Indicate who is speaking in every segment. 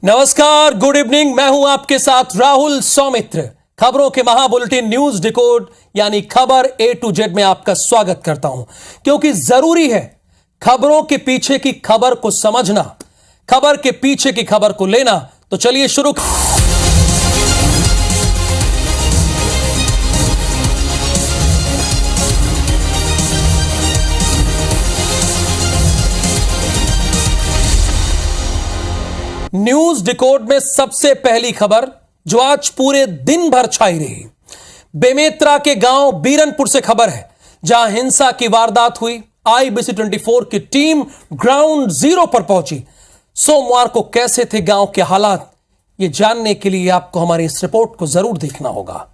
Speaker 1: नमस्कार, good evening. मैं हूं आपके साथ राहुल सौमित्र। खबरों के महाबुलेटिन न्यूज डिकोड यानी खबर A to Z में आपका स्वागत करता हूं, क्योंकि जरूरी है खबरों के पीछे की खबर को समझना, खबर के पीछे की खबर को लेना। तो चलिए शुरू। न्यूज डिकोड में सबसे पहली खबर जो आज पूरे दिन भर छाई रही, बेमेतरा के गांव बीरनपुर से खबर है, जहां हिंसा की वारदात हुई। IBC 24 की टीम ग्राउंड जीरो पर पहुंची। सोमवार को कैसे थे गांव के हालात, यह जानने के लिए आपको हमारी इस रिपोर्ट को जरूर देखना होगा।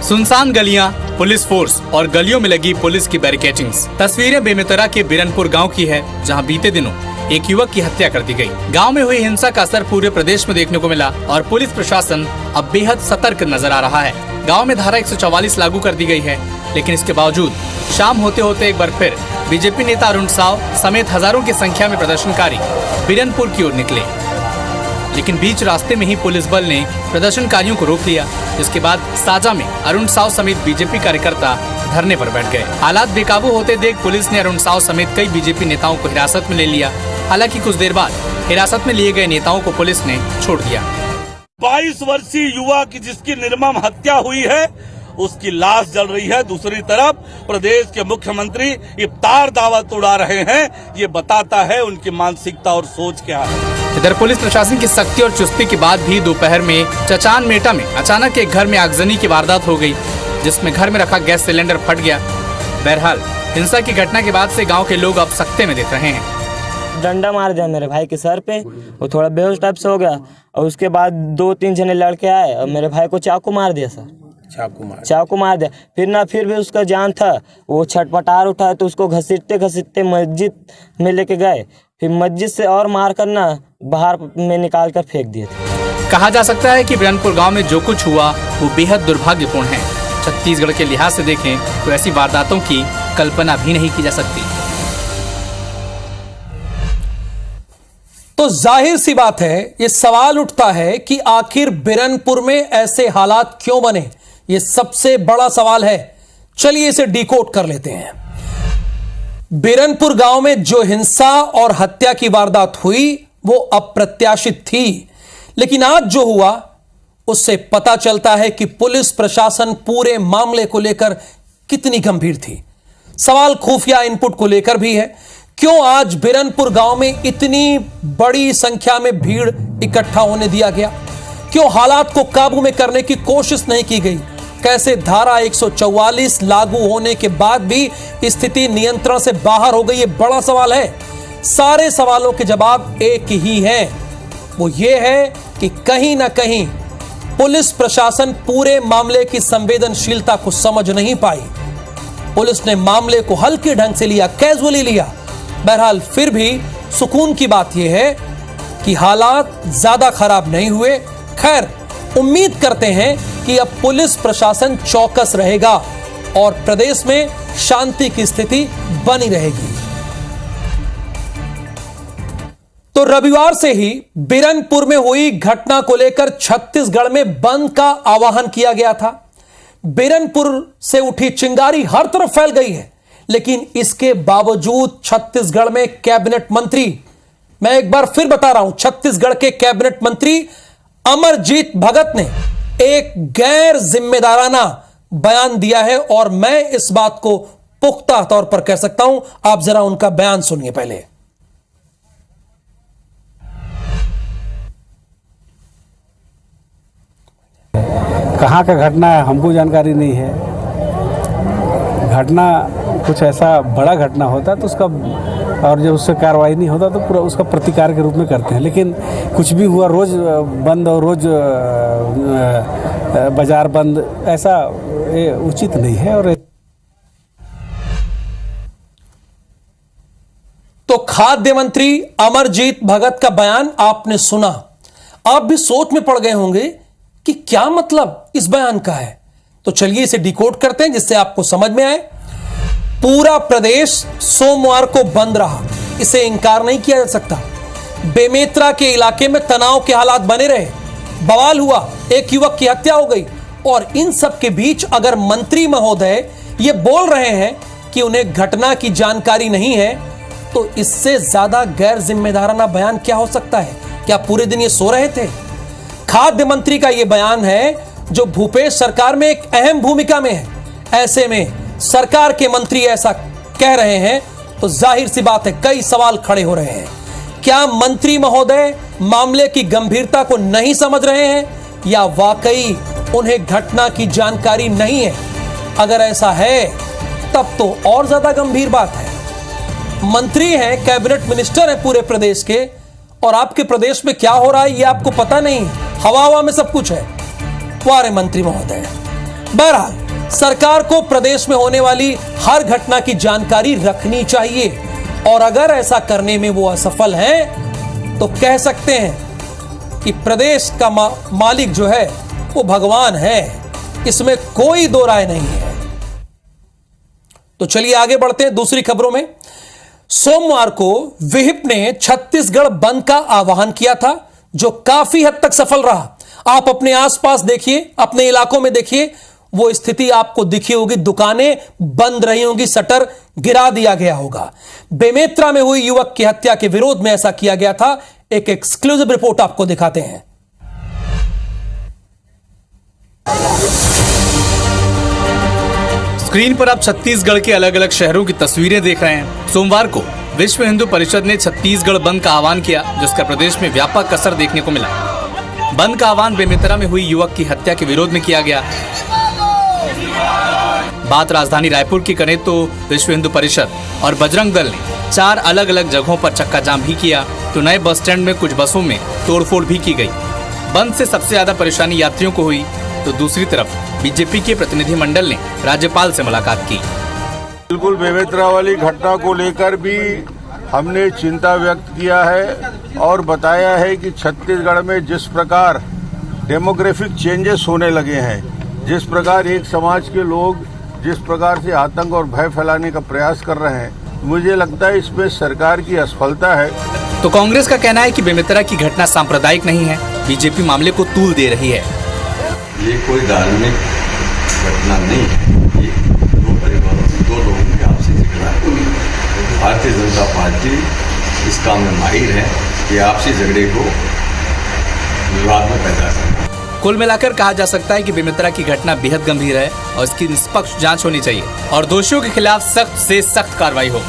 Speaker 2: सुनसान गलियां, पुलिस फोर्स और गलियों में लगी पुलिस की बैरिकेडिंग्स। तस्वीरें बेमेतरा के बीरनपुर गांव की है, जहां बीते दिनों एक युवक की हत्या कर दी गई। गांव में हुई हिंसा का असर पूरे प्रदेश में देखने को मिला और पुलिस प्रशासन अब बेहद सतर्क नजर आ रहा है। गांव में धारा 144 लागू कर दी गई है, लेकिन इसके बावजूद शाम होते होते एक बार फिर बीजेपी नेता अरुण साव समेत हजारों की संख्या में प्रदर्शनकारी बीरनपुर की ओर निकले, लेकिन बीच रास्ते में ही पुलिस बल ने प्रदर्शनकारियों को रोक लिया। जिसके बाद साजा में अरुण साव समेत बीजेपी कार्यकर्ता धरने पर बैठ गए। हालात बेकाबू होते देख पुलिस ने अरुण साव समेत कई बीजेपी नेताओं को हिरासत में ले लिया। हालांकि कुछ देर बाद हिरासत में लिए गए नेताओं को पुलिस ने छोड़ दिया।
Speaker 3: 22 वर्षीय युवा की जिसकी निर्मम हत्या हुई है, उसकी लाश जल रही है। दूसरी तरफ प्रदेश के मुख्यमंत्री इफ्तार दावत उड़ा रहे हैं। ये बताता है उनकी मानसिकता और सोच क्या है।
Speaker 2: इधर पुलिस प्रशासन की सख्ती और चुस्ती के बाद भी दोपहर में चचान मेटा में अचानक एक घर में आगजनी की वारदात हो गई, जिसमें घर में रखा गैस सिलेंडर फट गया। बहरहाल हिंसा की घटना के बाद से गांव के लोग अब सख्ते में दिख रहे हैं।
Speaker 4: डंडा मार दिया मेरे भाई के सर पे, वो थोड़ा बेहोश टाइप से हो गया और उसके बाद 2-3 जने लड़के आए और मेरे भाई को चाकू मार दिया सर। चाकू मार दिया। फिर भी उसका जान था, वो छटपटार उठा तो उसको घसीटते घसीटते मस्जिद में लेके गए। फिर मस्जिद से और मार कर ना बाहर में निकाल कर फेंक दिए थे।
Speaker 2: कहा जा सकता है कि बीरनपुर गांव में जो कुछ हुआ वो बेहद दुर्भाग्यपूर्ण है। छत्तीसगढ़ के लिहाज से देखें तो ऐसी वारदातों की कल्पना भी नहीं की जा सकती।
Speaker 1: तो जाहिर सी बात है, ये सवाल उठता है कि आखिर बीरनपुर में ऐसे हालात क्यों बने। ये सबसे बड़ा सवाल है। चलिए इसे डिकोड कर लेते हैं। बीरनपुर गांव में जो हिंसा और हत्या की वारदात हुई वो अप्रत्याशित थी, लेकिन आज जो हुआ उससे पता चलता है कि पुलिस प्रशासन पूरे मामले को लेकर कितनी गंभीर थी। सवाल खुफिया इनपुट को लेकर भी है। क्यों आज बीरनपुर गांव में इतनी बड़ी संख्या में भीड़ इकट्ठा होने दिया गया? क्यों हालात को काबू में करने की कोशिश नहीं की गई? कैसे धारा 144 लागू होने के बाद भी स्थिति नियंत्रण से बाहर हो गई? ये बड़ा सवाल है। सारे सवालों के जवाब एक ही है, वो ये है कि कहीं ना कहीं पुलिस प्रशासन पूरे मामले की संवेदनशीलता को समझ नहीं पाई। पुलिस ने मामले को हल्के ढंग से लिया, कैजुअली लिया। बहरहाल फिर भी सुकून की बात यह है कि हालात ज्यादा खराब नहीं हुए। खैर, उम्मीद करते हैं कि अब पुलिस प्रशासन चौकस रहेगा और प्रदेश में शांति की स्थिति बनी रहेगी। तो रविवार से ही बीरनपुर में हुई घटना को लेकर छत्तीसगढ़ में बंद का आह्वान किया गया था। बीरनपुर से उठी चिंगारी हर तरफ फैल गई है, लेकिन इसके बावजूद छत्तीसगढ़ में कैबिनेट मंत्री, मैं एक बार फिर बता रहा हूं, छत्तीसगढ़ के कैबिनेट मंत्री अमरजीत भगत ने एक गैर जिम्मेदाराना बयान दिया है और मैं इस बात को पुख्ता तौर पर कह सकता हूं। आप जरा उनका बयान सुनिए पहले।
Speaker 5: कहाँ का घटना है हमको जानकारी नहीं है। घटना कुछ ऐसा बड़ा घटना होता तो उसका, और जब उससे कार्रवाई नहीं होता तो पूरा उसका प्रतिकार के रूप में करते हैं। लेकिन कुछ भी हुआ, रोज बंद और रोज बाजार बंद, ऐसा उचित नहीं है। और
Speaker 1: तो खाद्य मंत्री अमरजीत भगत का बयान आपने सुना। आप भी सोच में पड़ गए होंगे कि क्या मतलब इस बयान का है। तो चलिए इसे डिकोड करते हैं जिससे आपको समझ में आए। पूरा प्रदेश सोमवार को बंद रहा, इसे इंकार नहीं किया जा सकता। बेमेतरा के इलाके में तनाव के हालात बने रहे, बवाल हुआ, एक युवक की हत्या हो गई, और इन सब के बीच अगर मंत्री महोदय ये बोल रहे हैं कि उन्हें घटना की जानकारी नहीं है, तो इससे ज्यादा गैर जिम्मेदाराना बयान क्या हो सकता है? क्या पूरे दिन ये सो रहे थे? खाद्य मंत्री का यह बयान है जो भूपेश सरकार में एक अहम भूमिका में है। ऐसे में सरकार के मंत्री ऐसा कह रहे हैं तो जाहिर सी बात है कई सवाल खड़े हो रहे हैं। क्या मंत्री महोदय मामले की गंभीरता को नहीं समझ रहे हैं, या वाकई उन्हें घटना की जानकारी नहीं है? अगर ऐसा है तब तो और ज्यादा गंभीर बात है। मंत्री हैं, कैबिनेट मिनिस्टर हैं पूरे प्रदेश के, और आपके प्रदेश में क्या हो रहा है ये आपको पता नहीं, हवा हवा में सब कुछ है। वारे मंत्री महोदय। बहरहाल सरकार को प्रदेश में होने वाली हर घटना की जानकारी रखनी चाहिए, और अगर ऐसा करने में वो असफल हैं तो कह सकते हैं कि प्रदेश का मालिक जो है वो भगवान है, इसमें कोई दो राय नहीं है। तो चलिए आगे बढ़ते हैं दूसरी खबरों में। सोमवार को विहिप ने छत्तीसगढ़ बंद का आह्वान किया था, जो काफी हद तक सफल रहा। आप अपने आसपास देखिए, अपने इलाकों में देखिए, वो स्थिति आपको दिखी होगी। दुकानें बंद रही होंगी, शटर गिरा दिया गया होगा। बेमेतरा में हुई युवक की हत्या के विरोध में ऐसा किया गया था। एक एक्सक्लूसिव रिपोर्ट आपको दिखाते हैं।
Speaker 2: स्क्रीन पर आप छत्तीसगढ़ के अलग अलग शहरों की तस्वीरें देख रहे हैं। सोमवार को विश्व हिंदू परिषद ने छत्तीसगढ़ बंद का आह्वान किया, जिसका प्रदेश में व्यापक असर देखने को मिला। बंद का आह्वान बेमेतरा में हुई युवक की हत्या के विरोध में किया गया। बात राजधानी रायपुर की करें तो विश्व हिंदू परिषद और बजरंग दल ने 4 अलग अलग जगहों पर चक्का जाम भी किया, तो नए बस स्टैंड में कुछ बसों में तोड़फोड़ भी की गई। बंद से सबसे ज्यादा परेशानी यात्रियों को हुई, तो दूसरी तरफ बीजेपी के प्रतिनिधिमंडल ने राज्यपाल से मुलाकात की।
Speaker 6: बिल्कुल बेमेतरा वाली घटना को लेकर भी हमने चिंता व्यक्त किया है और बताया है कि छत्तीसगढ़ में जिस प्रकार डेमोग्राफिक चेंजेस होने लगे हैं, जिस प्रकार एक समाज के लोग जिस प्रकार से आतंक और भय फैलाने का प्रयास कर रहे हैं, मुझे लगता है इसमें सरकार की असफलता है।
Speaker 2: तो कांग्रेस का कहना है कि बेमेतरा की घटना सांप्रदायिक नहीं है, बीजेपी मामले को तूल दे रही है।
Speaker 7: ये कोई धार्मिक घटना नहीं है, ये 2 परिवारों से 2 लोगों की आपसी झगड़ा है। भारतीय जनता पार्टी इस काम में माहिर है कि आपसी झगड़े को विवाद में पैदा करना।
Speaker 2: कुल मिलाकर कहा जा सकता है कि बेमेतरा की घटना बेहद गंभीर है और इसकी निष्पक्ष जांच होनी चाहिए और दोषियों के खिलाफ सख्त से सख्त कार्रवाई हो।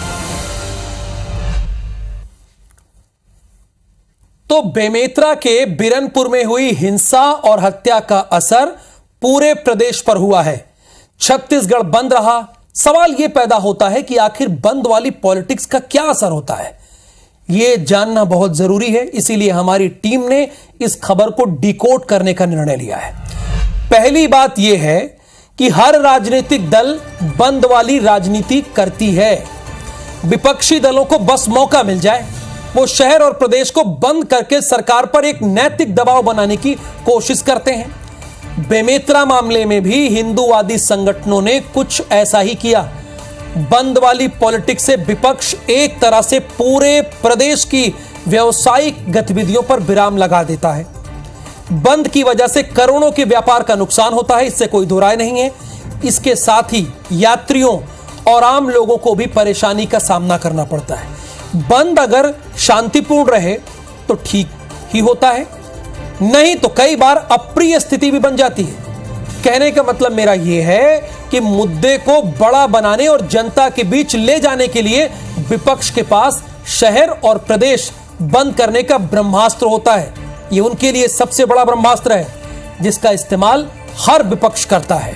Speaker 1: तो बेमेतरा के बिरनपुर में हुई हिंसा और हत्या का असर पूरे प्रदेश पर हुआ है। छत्तीसगढ़ बंद रहा। सवाल यह पैदा होता है कि आखिर बंद वाली पॉलिटिक्स का क्या असर होता है, यह जानना बहुत जरूरी है। इसीलिए हमारी टीम ने इस खबर को डिकोड करने का निर्णय लिया है। पहली बात यह है कि हर राजनीतिक दल बंद वाली राजनीति करती है। विपक्षी दलों को बस मौका मिल जाए, वो शहर और प्रदेश को बंद करके सरकार पर एक नैतिक दबाव बनाने की कोशिश करते हैं। बेमेतरा मामले में भी हिंदूवादी संगठनों ने कुछ ऐसा ही किया। बंद वाली पॉलिटिक्स से विपक्ष एक तरह से पूरे प्रदेश की व्यावसायिक गतिविधियों पर विराम लगा देता है। बंद की वजह से करोड़ों के व्यापार का नुकसान होता है, इससे कोई दो राय नहीं है। इसके साथ ही यात्रियों और आम लोगों को भी परेशानी का सामना करना पड़ता है। बंद अगर शांतिपूर्ण रहे तो ठीक ही होता है, नहीं तो कई बार अप्रिय स्थिति भी बन जाती है। कहने का मतलब मेरा यह है कि मुद्दे को बड़ा बनाने और जनता के बीच ले जाने के लिए विपक्ष के पास शहर और प्रदेश बंद करने का ब्रह्मास्त्र होता है। यह उनके लिए सबसे बड़ा ब्रह्मास्त्र है जिसका इस्तेमाल हर विपक्ष करता है।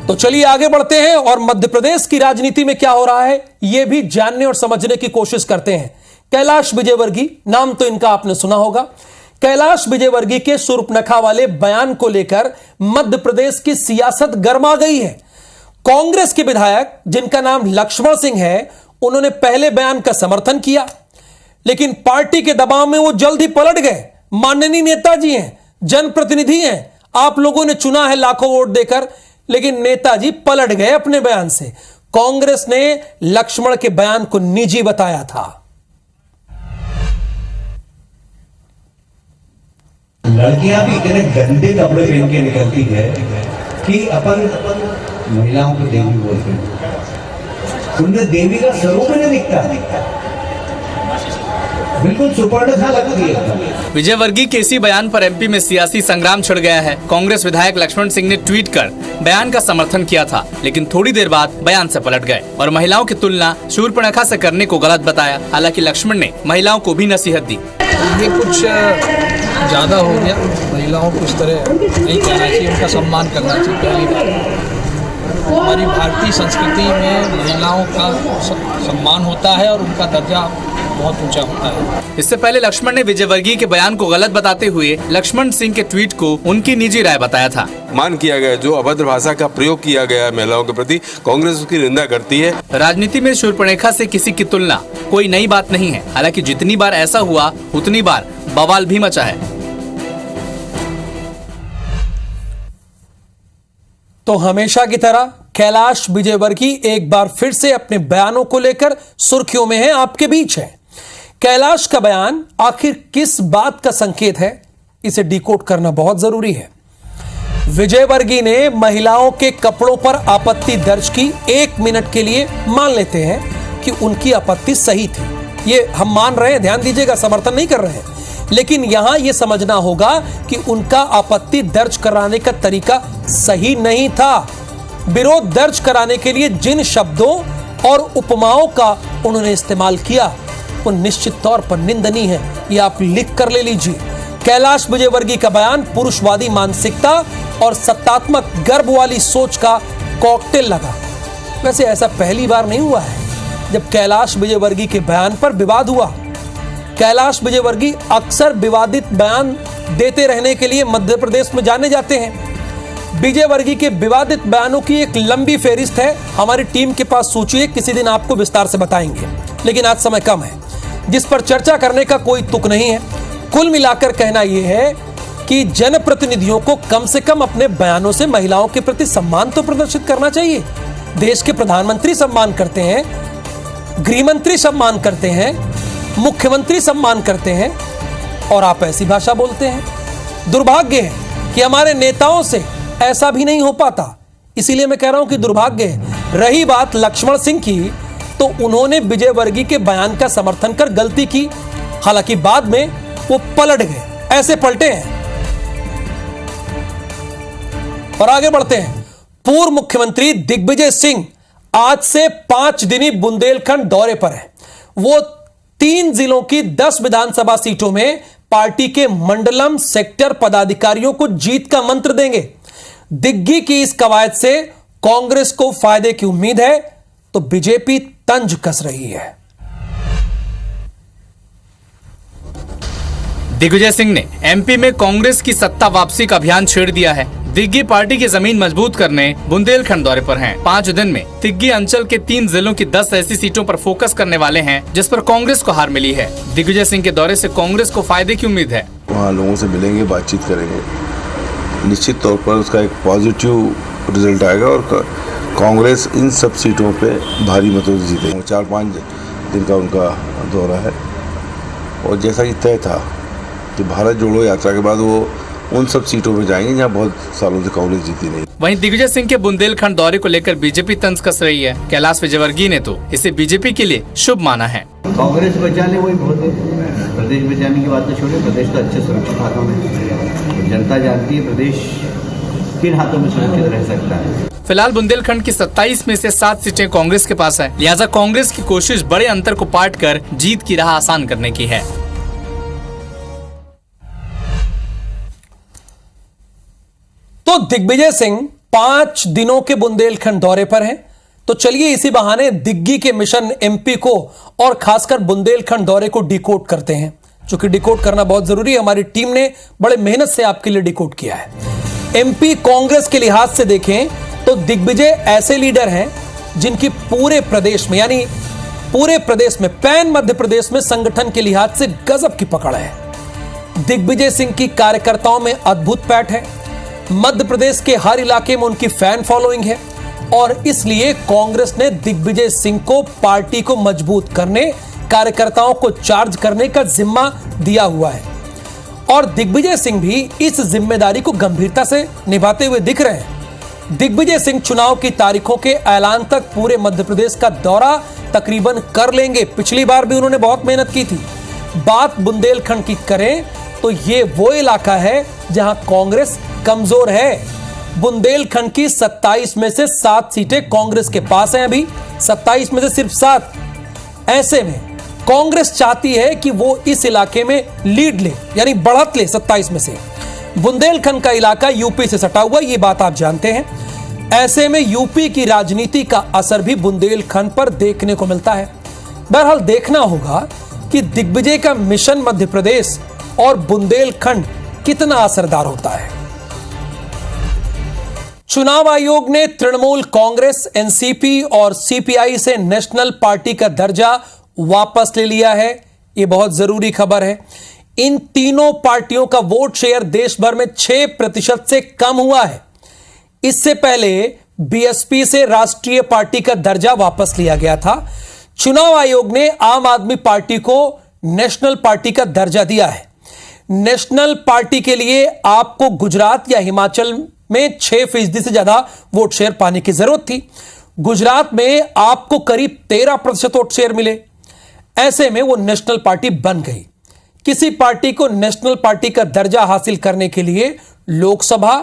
Speaker 1: तो चलिए आगे बढ़ते हैं और मध्य प्रदेश की राजनीति में क्या हो रहा है यह भी जानने और समझने की कोशिश करते हैं। कैलाश विजयवर्गीय, नाम तो इनका आपने सुना होगा। कैलाश विजयवर्गीय के शूर्पणखा वाले बयान को लेकर मध्य प्रदेश की सियासत गर्मा गई है। कांग्रेस के विधायक जिनका नाम लक्ष्मण सिंह है, उन्होंने पहले बयान का समर्थन किया, लेकिन पार्टी के दबाव में वो जल्द ही पलट गए। माननीय नेताजी हैं, जनप्रतिनिधि हैं, आप लोगों ने चुना है लाखों वोट देकर लेकिन नेताजी पलट गए अपने बयान से। कांग्रेस ने लक्ष्मण के बयान को निजी बताया था।
Speaker 8: लड़कियां भी इतने गंदे कपड़े पहन के निकलती है कि अपन महिलाओं को देवी बोलते हैं। उनमें देवी का स्वरूप नहीं दिखता, बिल्कुल सुपर्णखा लगती है।
Speaker 2: विजयवर्गीय के इसी बयान पर एमपी में सियासी संग्राम छिड़ गया है। कांग्रेस विधायक लक्ष्मण सिंह ने ट्वीट कर बयान का समर्थन किया था, लेकिन थोड़ी देर बाद बयान से पलट गए और महिलाओं की तुलना शूर्पणखा से करने को गलत बताया। हालांकि लक्ष्मण ने महिलाओं को भी नसीहत दी।
Speaker 9: ये कुछ ज्यादा हो गया, महिलाओं को इस तरह नहीं कहना चाहिए, उनका सम्मान करना चाहिए। पहली बात, हमारी भारतीय संस्कृति में महिलाओं का सम्मान होता है और उनका दर्जा बहुत ऊंचा होता है।
Speaker 2: इससे पहले लक्ष्मण ने विजयवर्गीय के बयान को गलत बताते हुए लक्ष्मण सिंह के ट्वीट को उनकी निजी राय बताया था।
Speaker 10: मान किया गया, जो अभद्र भाषा का प्रयोग किया गया है महिलाओं के प्रति, कांग्रेस उसकी निंदा करती है।
Speaker 2: राजनीति में शूर्पणखा से किसी की तुलना कोई नई बात नहीं है। हालांकि जितनी बार ऐसा हुआ उतनी बार बवाल भी मचा है।
Speaker 1: तो हमेशा की तरह कैलाश विजयवर्गीय एक बार फिर से अपने बयानों को लेकर सुर्खियों में है, आपके बीच है। कैलाश का बयान आखिर किस बात का संकेत है, इसे डिकोड करना बहुत जरूरी है। विजयवर्गीय ने महिलाओं के कपड़ों पर आपत्ति दर्ज की। 1 मिनट के लिए मान लेते हैं कि उनकी आपत्ति सही थी, ये हम मान रहे हैं, ध्यान दीजिएगा, समर्थन नहीं कर रहे हैं। लेकिन यहां यह समझना होगा कि उनका आपत्ति दर्ज कराने का तरीका सही नहीं था। विरोध दर्ज कराने के लिए जिन शब्दों और उपमाओं का उन्होंने इस्तेमाल किया वो निश्चित तौर पर निंदनीय है, ये आप लिख कर ले लीजिए। कैलाश विजयवर्गीय का बयान पुरुषवादी मानसिकता और सत्तात्मक गर्व वाली सोच का कॉकटेल लगा। वैसे ऐसा पहली बार नहीं हुआ है जब कैलाश विजयवर्गीय के बयान पर विवाद हुआ। कैलाश विजयवर्गीय अक्सर विवादित बयान देते रहने के लिए मध्य प्रदेश में जाने जाते हैं। विजयवर्गीय के विवादित बयानों की एक लंबी फेहरिस्त है, हमारी टीम के पास सूची है, किसी दिन आपको विस्तार से बताएंगे। लेकिन आज समय कम है जिस पर चर्चा करने का कोई तुक नहीं है। कुल मिलाकर कहना यह है कि जनप्रतिनिधियों को कम से कम अपने बयानों से महिलाओं के प्रति सम्मान तो प्रदर्शित करना चाहिए। देश के प्रधानमंत्री सम्मान करते हैं, गृहमंत्री सम्मान करते हैं, मुख्यमंत्री सम्मान करते हैं, और आप ऐसी भाषा बोलते हैं। दुर्भाग्य है कि हमारे नेताओं से ऐसा भी नहीं हो पाता, इसीलिए मैं कह रहा हूं कि दुर्भाग्य है। रही बात लक्ष्मण सिंह की, तो उन्होंने विजयवर्गीय के बयान का समर्थन कर गलती की, हालांकि बाद में वो पलट गए। ऐसे पलटे हैं। और आगे बढ़ते हैं। पूर्व मुख्यमंत्री दिग्विजय सिंह आज से 5 दिनी बुंदेलखंड दौरे पर है। वो 3 जिलों की 10 विधानसभा सीटों में पार्टी के मंडलम सेक्टर पदाधिकारियों को जीत का मंत्र देंगे। दिग्गी की इस कवायद से कांग्रेस को फायदे की उम्मीद है, तो बीजेपी तंज कस रही है।
Speaker 2: दिग्विजय सिंह ने एमपी में कांग्रेस की सत्ता वापसी का अभियान छेड़ दिया है। दिग्गी पार्टी की जमीन मजबूत करने बुंदेलखंड दौरे पर हैं। 5 दिन में दिग्गी अंचल के 3 जिलों की 10 ऐसी सीटों पर फोकस करने वाले हैं जिस पर कांग्रेस को हार मिली है। दिग्विजय सिंह के दौरे से कांग्रेस को फायदे की उम्मीद है।
Speaker 10: वहाँ लोगों से मिलेंगे, बातचीत करेंगे, निश्चित तौर पर उसका एक पॉजिटिव रिजल्ट आएगा और कांग्रेस इन सब सीटों पे भारी मतों से जीतेगी। 4-5 दिन का उनका दौरा है और जैसा कि तय था कि भारत जोड़ो यात्रा के बाद वो उन सब सीटों में जाएंगे जहां बहुत सालों से कांग्रेस जीती नहीं।
Speaker 2: वहीं दिग्विजय सिंह के बुंदेलखंड दौरे को लेकर बीजेपी तंज कस रही है। कैलाश विजयवर्गीय ने तो इसे बीजेपी के लिए शुभ माना है।
Speaker 8: कांग्रेस बचा ले वही बहुत है, प्रदेश बचाने की बात तो छोड़िए, प्रदेश तो अच्छे सुरक्षित हाथों में, जनता जानती है प्रदेश किन हाथों में सुरक्षित रह सकता है।
Speaker 2: फिलहाल बुंदेलखंड की 27 में से 7 सीटें कांग्रेस के पास है, लिहाजा कांग्रेस की कोशिश बड़े अंतर को पाट कर जीत की राह आसान करने की है।
Speaker 1: तो दिग्विजय सिंह 5 दिनों के बुंदेलखंड दौरे पर हैं, तो चलिए इसी बहाने दिग्गी के मिशन एमपी को और खासकर बुंदेलखंड दौरे को डिकोड करते हैं, क्योंकि डिकोड करना बहुत जरूरी है। हमारी टीम ने बड़े मेहनत से आपके लिए डिकोड किया है। एमपी कांग्रेस के लिहाज से देखें तो दिग्विजय ऐसे लीडर हैं जिनकी पूरे प्रदेश में, यानी पूरे प्रदेश में, पैन मध्य प्रदेश में संगठन के लिहाज से गजब की पकड़ है। दिग्विजय सिंह की कार्यकर्ताओं में अद्भुत पैठ है। मध्य प्रदेश के हर इलाके में उनकी फैन फॉलोइंग है और इसलिए कांग्रेस ने दिग्विजय सिंह को पार्टी को मजबूत करने, कार्यकर्ताओं को चार्ज करने का जिम्मा दिया हुआ है और दिग्विजय सिंह भी इस जिम्मेदारी को गंभीरता से निभाते हुए दिख रहे हैं। दिग्विजय सिंह चुनाव की तारीखों के ऐलान तक पूरे मध्य प्रदेश का दौरा तकरीबन कर लेंगे। पिछली बार भी उन्होंने बहुत मेहनत की थी। बात बुंदेलखंड की करें तो ये वो इलाका है जहां कांग्रेस कमजोर है। बुंदेलखंड की 27 में से 7 सीटें कांग्रेस के पास हैं, अभी 27 में से सिर्फ 7। ऐसे में कांग्रेस चाहती है कि वो इस इलाके में लीड ले, यानी बढ़त ले 27 में से। बुंदेलखंड का इलाका यूपी से सटा हुआ, ये बात आप जानते हैं। ऐसे में यूपी की राजनीति का असर भी बुंदेलखंड पर देखने को मिलता है। बहरहाल देखना होगा कि दिग्विजय का मिशन मध्य प्रदेश और बुंदेलखंड कितना असरदार होता है। चुनाव आयोग ने तृणमूल कांग्रेस, एनसीपी और सीपीआई से नेशनल पार्टी का दर्जा वापस ले लिया है। यह बहुत जरूरी खबर है। इन तीनों पार्टियों का वोट शेयर देश भर में 6% से कम हुआ है। इससे पहले बीएसपी से राष्ट्रीय पार्टी का दर्जा वापस लिया गया था। चुनाव आयोग ने आम आदमी पार्टी को नेशनल पार्टी का दर्जा दिया है। नेशनल पार्टी के लिए आपको गुजरात या हिमाचल में 6% से ज्यादा वोट शेयर पाने की जरूरत थी। गुजरात में आपको करीब 13% वोट शेयर मिले। ऐसे में वो नेशनल पार्टी बन गई। किसी पार्टी को नेशनल पार्टी का दर्जा हासिल करने के लिए लोकसभा,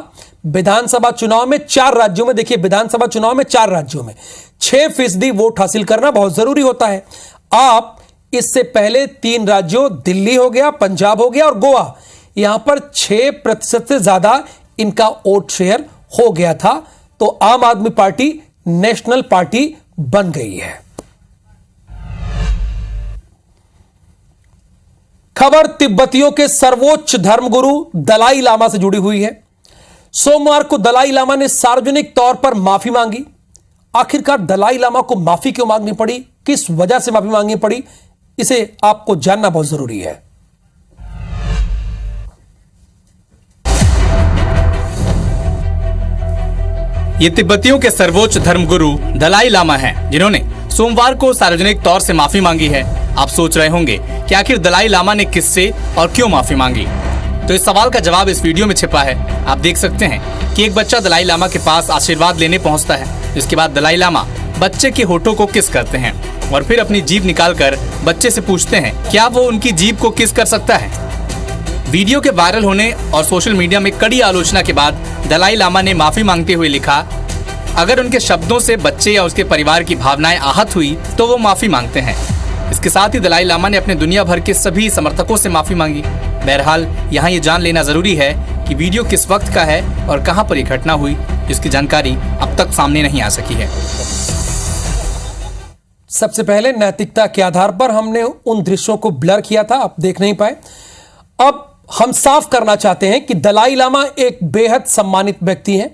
Speaker 1: विधानसभा चुनाव में 4 राज्यों में, देखिए विधानसभा चुनाव में 4 राज्यों में 6% वोट हासिल करना बहुत जरूरी होता है। आप इससे पहले 3 राज्यों, दिल्ली हो गया, पंजाब हो गया और गोवा, यहां पर 6% से ज्यादा इनका वोट शेयर हो गया था। तो आम आदमी पार्टी नेशनल पार्टी बन गई है। खबर तिब्बतियों के सर्वोच्च धर्मगुरु दलाई लामा से जुड़ी हुई है। सोमवार को दलाई लामा ने सार्वजनिक तौर पर माफी मांगी। आखिरकार दलाई लामा को माफी क्यों मांगनी पड़ी, किस वजह से माफी मांगनी पड़ी, इसे आपको जानना बहुत जरूरी है।
Speaker 2: ये तिब्बतियों के सर्वोच्च धर्मगुरु दलाई लामा हैं, जिन्होंने सोमवार को सार्वजनिक तौर से माफी मांगी है। आप सोच रहे होंगे कि आखिर दलाई लामा ने किससे और क्यों माफी मांगी, तो इस सवाल का जवाब इस वीडियो में छिपा है। आप देख सकते हैं कि एक बच्चा दलाई लामा के पास आशीर्वाद लेने पहुंचता है, जिसके बाद दलाई लामा बच्चे के होठों को किस करते हैं और फिर अपनी जीभ निकालकर बच्चे से पूछते हैं क्या वो उनकी जीभ को किस कर सकता है। वीडियो के वायरल होने और सोशल मीडिया में कड़ी आलोचना के बाद दलाई लामा ने माफी मांगते हुए लिखा, अगर उनके शब्दों से बच्चे या उसके परिवार की भावनाएं आहत हुई तो वो माफी मांगते हैं। इसके साथ ही दलाई लामा ने अपने दुनिया भर के सभी समर्थकों से माफी मांगी। बहरहाल यहाँ ये जान लेना जरूरी है कि वीडियो किस वक्त का है और कहां पर यह घटना हुई, जिसकी जानकारी अब तक सामने नहीं आ सकी है।
Speaker 1: सबसे पहले नैतिकता के आधार पर हमने उन दृश्यों को ब्लर किया था, आप देख नहीं पाए। अब हम साफ करना चाहते हैं कि दलाई लामा एक बेहद सम्मानित व्यक्ति हैं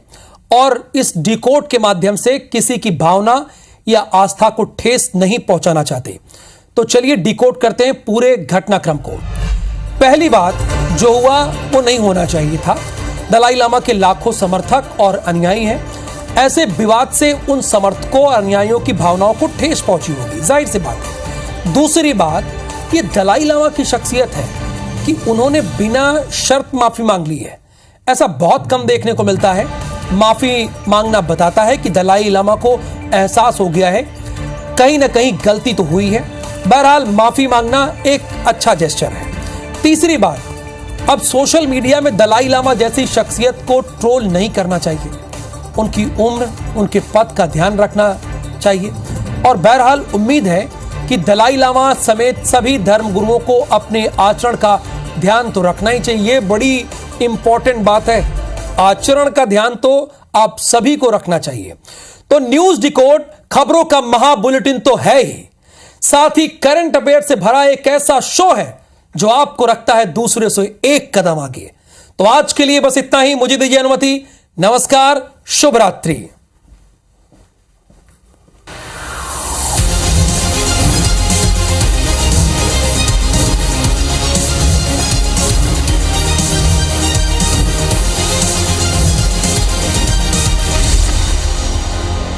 Speaker 1: और इस डिकोड के माध्यम से किसी की भावना या आस्था को ठेस नहीं पहुंचाना चाहते। तो चलिए डिकोड करते हैं पूरे घटनाक्रम को। पहली बात, जो हुआ वो नहीं होना चाहिए था। दलाई लामा के लाखों समर्थक और अनुयायी हैं। ऐसे विवाद से उन समर्थकों और अनुयायियों की भावनाओं को ठेस पहुंची होगी, जाहिर सी बात है। दूसरी बात, ये दलाई लामा की शख्सियत है कि उन्होंने बिना शर्त माफी मांग ली है। ऐसा बहुत कम देखने को मिलता है। माफी मांगना बताता है कि दलाई लामा को एहसास हो गया है कहीं ना कहीं गलती तो हुई है। बहरहाल माफी मांगना एक अच्छा जेस्चर है। तीसरी बात, अब सोशल मीडिया में दलाई लामा जैसी शख्सियत को ट्रोल नहीं करना चाहिए। उनकी उम्र, उनके पद का ध्यान रखना चाहिए। और बहरहाल उम्मीद है कि दलाई लामा समेत सभी धर्मगुरुओं को अपने आचरण का ध्यान तो रखना ही चाहिए। बड़ी इंपॉर्टेंट बात है, आचरण का ध्यान तो आप सभी को रखना चाहिए। तो न्यूज डिकोड खबरों का महा बुलेटिन तो है ही, साथ ही करंट अफेयर से भरा एक ऐसा शो है जो आपको रखता है दूसरे से एक कदम आगे। तो आज के लिए बस इतना ही, मुझे दीजिए अनुमति। नमस्कार, शुभ रात्रि।